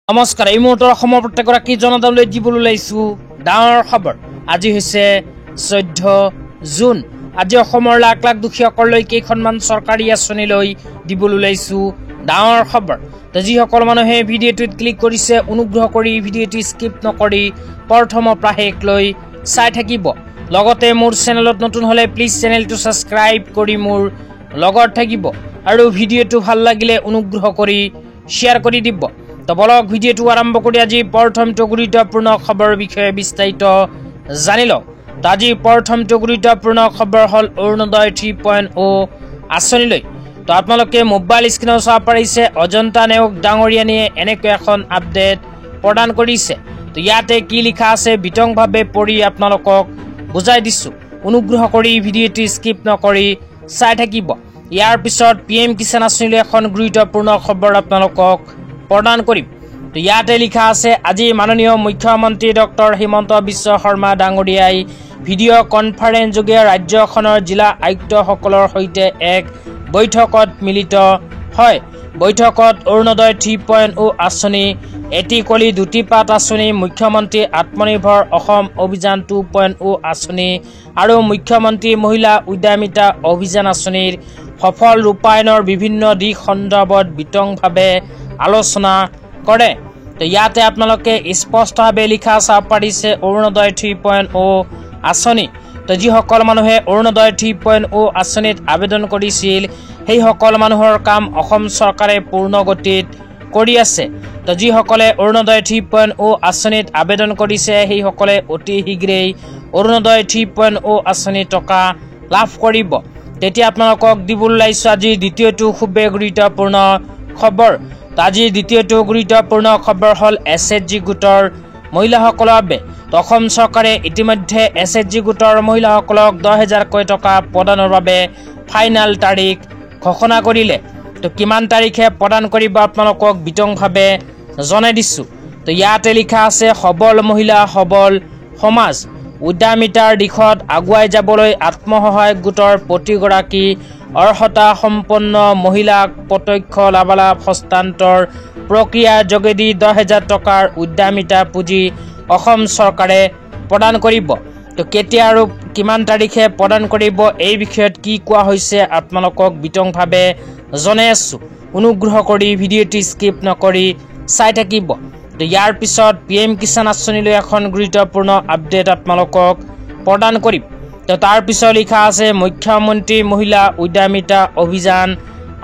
নমস্কাৰ এই মুহূৰ্তৰ অসমৰ প্ৰত্যেকগৰাকী জনতালৈ দিবলৈ ওলাইছো ডাঙৰ খবৰ। আজি হৈছে 14 জুন। আজি অসমৰ লাখ লাখ দুখীয়াসকললৈ কেইখনমান চৰকাৰী আঁচনি লৈ দিবলৈ ওলাইছো ডাঙৰ খবৰ। তো যিসকল মানুহে ভিডিঅ'টোত ক্লিক কৰিছে অনুগ্ৰহ কৰি ভিডিঅ'টো স্কিপ নকৰি প্ৰথমৰ পৰা শেষলৈ চাই থাকিব। লগতে মোৰ চেনেলত নতুন হলে প্লিজ চেনেলটো সাবস্ক্ৰাইব কৰি মোৰ লগত থাকিব আৰু ভিডিঅ'টো ভাল লাগিলে অনুগ্ৰহ কৰি শ্বেয়াৰ কৰি দিব। তো বলক ভিডিঅ'টো আৰম্ভ কৰি আজি প্ৰথমটো গুৰুত্বপূৰ্ণ খবৰৰ বিষয়ে বিস্তাৰিত জানি লওক। তো আজি প্ৰথমটো গুৰুত্বপূৰ্ণ খবৰ হ'ল অৰুণোদয় 3.0 আঁচনিলৈ। তো আপোনালোকে মোবাইল স্ক্ৰীনত চাব পাৰিছে অজন্তা নেওগ ডাঙৰীয়ানীয়ে এনেকৈ এখন আপডেট প্ৰদান কৰিছে। তো ইয়াতে কি লিখা আছে বিতংভাৱে পঢ়ি আপোনালোকক বুজাই দিছোঁ। অনুগ্ৰহ কৰি ভিডিঅ'টো স্কিপ নকৰি চাই থাকিব। ইয়াৰ পিছত PM কিষাণ আঁচনিলৈ এখন গুৰুত্বপূৰ্ণ খবৰ আপোনালোকক প্ৰদান কৰিম। তো ইয়াতে লিখা আছে আজি মাননীয় মুখ্যমন্ত্ৰী ডক্টৰ হিমন্ত বিশ্ব শৰ্মা ডাঙৰীয়াই ভিডিঅ' কনফাৰেন্স যোগে ৰাজ্যখনৰ জিলা আয়ুক্তসকলৰ সৈতে এক বৈঠকত মিলিত হয়। বৈঠকত অৰুণোদয় 3.0 আঁচনি, এটি কলি দুটি পাত আঁচনি, মুখ্যমন্ত্ৰী আত্মনিৰ্ভৰ অসম অভিযান 2.0 আঁচনি আৰু মুখ্যমন্ত্ৰী মহিলা উদ্যমিতা অভিযান আঁচনিৰ সফল ৰূপায়ণৰ বিভিন্ন দিশ সন্দৰ্ভত বিতংভাৱে আলোচনা কৰে। তো ইয়াতে আপোনালোকে স্পষ্টভাৱে লিখা চাব পাৰিছে অৰুণোদয় 3.0 আঁচনি। তো যিসকল মানুহে অৰুণোদয় 3.0 আঁচনিত আবেদন কৰিছিল সেইসকল মানুহৰ কাম অসম চৰকাৰে পূৰ্ণ গতিত কৰি আছে। তো যিসকলে অৰুণোদয় 3.0 আঁচনিত আবেদন কৰিছে সেইসকলে অতি শীঘ্ৰেই অৰুণোদয় 3.0 আঁচনিৰ টকা লাভ কৰিব। তেতিয়া আপোনালোকক দিবলৈ ওলাইছো আজি দ্বিতীয়টো খুবেই গুৰুত্বপূৰ্ণ খবৰ। আজি দ্বিতীয়টো গুৰুত্বপূৰ্ণ খবৰ হ'ল SHG গোটৰ মহিলাসকলৰ বাবে। অসম চৰকাৰে ইতিমধ্যে SHG গোটৰ মহিলাসকলক 10,000কৈ টকা প্ৰদানৰ বাবে ফাইনেল তাৰিখ ঘোষণা কৰিলে। তো কিমান তাৰিখে প্ৰদান কৰিব আপোনালোকক বিতংভাৱে জনাই দিছোঁ। তো ইয়াতে লিখা আছে সবল মহিলা সবল সমাজ, উদ্যমিতাৰ দিশত আগুৱাই যাবলৈ আত্মসহায়ক গোটৰ প্ৰতিগৰাকী অৰ্হতা সম্পন্ন মহিলাক প্ৰত্যক্ষ লাভালাভ হস্তান্তৰ প্ৰক্ৰিয়াৰ যোগেদি 10,000 টকাৰ উদ্যমিতা পুঁজি অসম চৰকাৰে প্ৰদান কৰিব। তো কেতিয়া আৰু কিমান তাৰিখে প্ৰদান কৰিব এই বিষয়ত কি কোৱা হৈছে আপোনালোকক বিতংভাৱে জনাই আছোঁ। অনুগ্ৰহ কৰি ভিডিঅ'টো স্কিপ নকৰি চাই থাকিব। তো ইয়াৰ পিছত PM কিষাণ আঁচনিলৈ এখন গুৰুত্বপূৰ্ণ আপডেট আপোনালোকক প্ৰদান কৰিম। তো তাৰ পিছত লিখা আছে মুখ্যমন্ত্ৰী মহিলা উদ্যমিতা অভিযান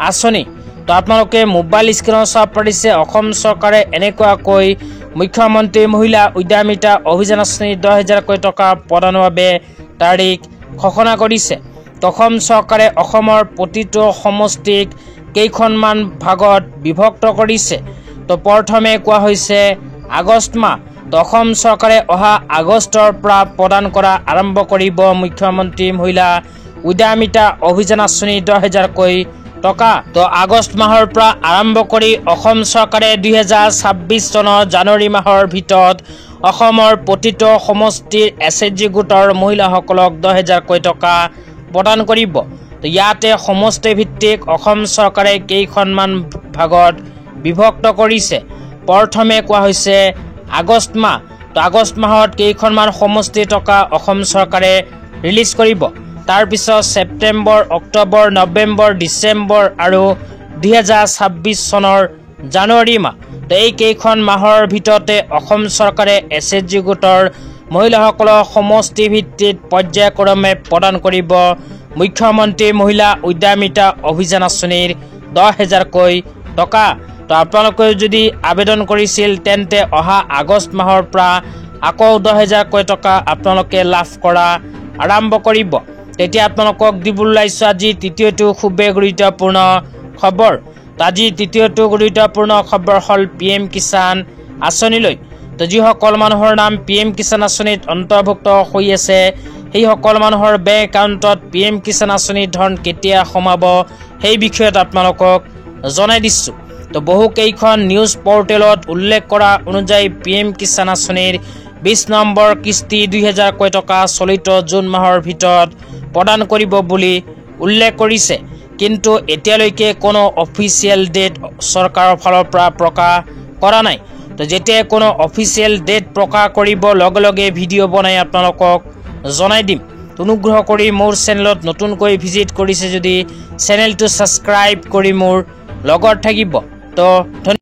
আঁচনি। তো আপোনালোকে মোবাইল স্ক্ৰীনত চাব পাৰিছে অসম চৰকাৰে এনেকুৱাকৈ মুখ্যমন্ত্ৰী মহিলা উদ্যমিতা অভিযান আঁচনিৰ 10,000কৈ টকা প্ৰদানৰ বাবে তাৰিখ ঘোষণা কৰিছে। অসম চৰকাৰে অসমৰ প্ৰতিটো সমষ্টিক কেইখনমান ভাগত বিভক্ত কৰিছে। তো প্ৰথমে কোৱা হৈছে আগষ্ট মাহ। তো অসম চৰকাৰে অহা আগষ্টৰ পৰা প্ৰদান কৰা আৰম্ভ কৰিব মুখ্যমন্ত্ৰী মহিলা উদ্যমিতা অভিযান আঁচনি 10,000কৈ টকা। তো আগষ্ট মাহৰ পৰা আৰম্ভ কৰি অসম চৰকাৰে 2026 চনৰ জানুৱাৰী মাহৰ ভিতৰত অসমৰ প্ৰতিটো সমষ্টিৰ SHG গোটৰ মহিলাসকলক 10,000কৈ টকা প্ৰদান কৰিব। তো ইয়াতে সমষ্টি ভিত্তিক অসম চৰকাৰে কেইখনমান ভাগত বিভক্ত কৰিছে। প্ৰথমে কোৱা হৈছে আগষ্ট মাহ। তো আগষ্ট মাহত কেইখনমান সমষ্টিৰ টকা অসম চৰকাৰে ৰিলিজ কৰিব। তাৰপিছত ছেপ্টেম্বৰ, অক্টোবৰ, নৱেম্বৰ, ডিচেম্বৰ আৰু 2026 চনৰ জানুৱাৰী মাহ। তো এই কেইখন মাহৰ ভিতৰতে অসম চৰকাৰে SHG গোটৰ মহিলাসকলক সমষ্টি ভিত্তিত পৰ্যায়ক্ৰমে প্ৰদান কৰিব মুখ্যমন্ত্ৰী মহিলা উদ্যমিতা অভিযান আঁচনিৰ 10,000কৈ টকা। তো আপোনালোকে যদি আবেদন কৰিছিল তেন্তে অহা আগষ্ট মাহৰ পৰা আকৌ 10,000কৈ টকা আপোনালোকে লাভ কৰা আৰম্ভ কৰিব। তেতিয়া আপোনালোকক দিবলৈ ওলাইছোঁ আজি তৃতীয়টো খুবেই গুৰুত্বপূৰ্ণ খবৰ। আজি তৃতীয়টো গুৰুত্বপূৰ্ণ খবৰ হ'ল PM কিষাণ আঁচনিলৈ। তো যিসকল মানুহৰ নাম PM কিষাণ আঁচনিত অন্তৰ্ভুক্ত হৈ আছে সেইসকল মানুহৰ বেংক একাউণ্টত PM কিষাণ আঁচনিৰ ধন কেতিয়া সোমাব সেই বিষয়ত আপোনালোকক জনাই দিছোঁ। তো বহুকেইখন নিউজ পৰ্টেলত উল্লেখ কৰা অনুযায়ী PM কিষাণ আঁচনিৰ 20 নম্বৰ কিস্তি 2,000কৈ টকা চলিত জুন মাহৰ ভিতৰত প্ৰদান কৰিব বুলি উল্লেখ কৰিছে। কিন্তু এতিয়ালৈকে কোনো অফিচিয়েল ডেট চৰকাৰৰ ফালৰ পৰা প্ৰকাশ কৰা নাই। তো যেতিয়া কোনো অফিচিয়েল ডেট প্ৰকাশ কৰিব লগে লগে ভিডিঅ' বনাই আপোনালোকক জনাই দিম। অনুগ্ৰহ কৰি মোৰ চেনেলত নতুনকৈ ভিজিট কৰিছে যদি চেনেলটো ছাবস্ক্ৰাইব কৰি মোৰ লগত থাকিব। তো